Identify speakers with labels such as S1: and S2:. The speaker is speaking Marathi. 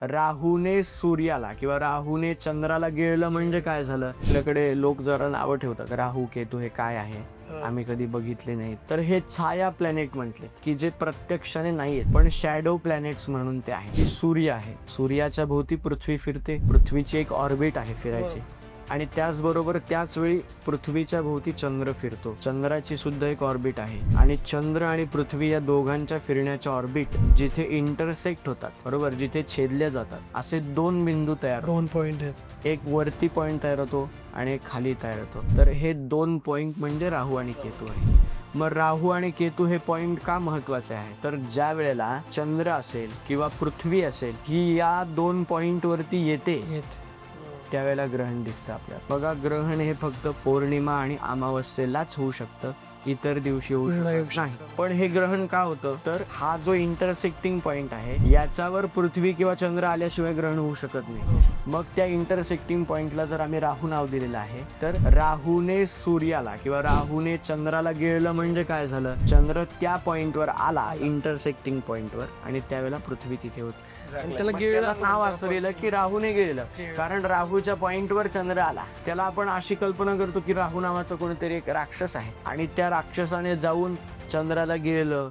S1: राहूने सूर्याला किंवा राहूने चंद्राला गिळलं म्हणजे काय झालं? आपल्याकडे लोक जरा नावं ठेवतात, राहू केतू हे काय आहे, आम्ही कधी बघितले नाहीत. तर हे छाया प्लॅनेट म्हटले की जे प्रत्यक्षाने नाहीयेत पण शॅडो प्लॅनेट्स म्हणून ते आहे. सूर्य आहे, सूर्याच्या भोवती पृथ्वी फिरते, पृथ्वीची एक ऑर्बिट आहे फिरायची, आणि त्याचबरोबर त्याच वेळी पृथ्वीच्या भोवती चंद्र फिरतो, चंद्राची सुद्धा एक ऑर्बिट आहे. आणि चंद्र आणि पृथ्वी या दोघांच्या फिरण्याच्या ऑर्बिट जिथे इंटरसेक्ट होतात, बरोबर, जिथे छेदल्या जातात, असे दोन बिंदू तयार,
S2: दोन पॉइंट आहेत,
S1: एक वरती पॉइंट तयार होतो आणि एक खाली तयार होतो. तर हे दोन पॉइंट म्हणजे राहू आणि केतू आहे. मग राहू आणि केतू हे पॉइंट का महत्वाचे आहे? तर ज्या वेळेला चंद्र असेल किंवा पृथ्वी असेल ही या दोन पॉइंट वरती येते त्यावेळेला ग्रहण दिसतं आपल्याला. बघा, ग्रहण हे फक्त पौर्णिमा आणि अमावस्येलाच होऊ शकतं, इतर दिवशी होऊ शकत नाही. पण हे ग्रहण का होतं? तर हा जो इंटरसेक्टिंग पॉइंट आहे याच्यावर पृथ्वी किंवा चंद्र आल्याशिवाय ग्रहण होऊ शकत नाही. मग त्या इंटरसेक्टिंग पॉइंटला जर आम्ही राहू नाव दिलेलं आहे, तर राहूने सूर्याला किंवा राहूने चंद्राला गिळलं म्हणजे काय झालं? चंद्र त्या पॉइंटवर आला, इंटरसेक्टिंग पॉइंटवर, आणि त्यावेळेला पृथ्वी तिथे होती. त्याला गिळलं नाव असं दिलं की राहूने गिळलं, कारण राहूच्या पॉइंटवर चंद्र आला. त्याला आपण अशी कल्पना करतो की राहू नावाचं कोणीतरी एक राक्षस आहे आणि त्या राक्षसाने जाऊन चंद्राला गिळलं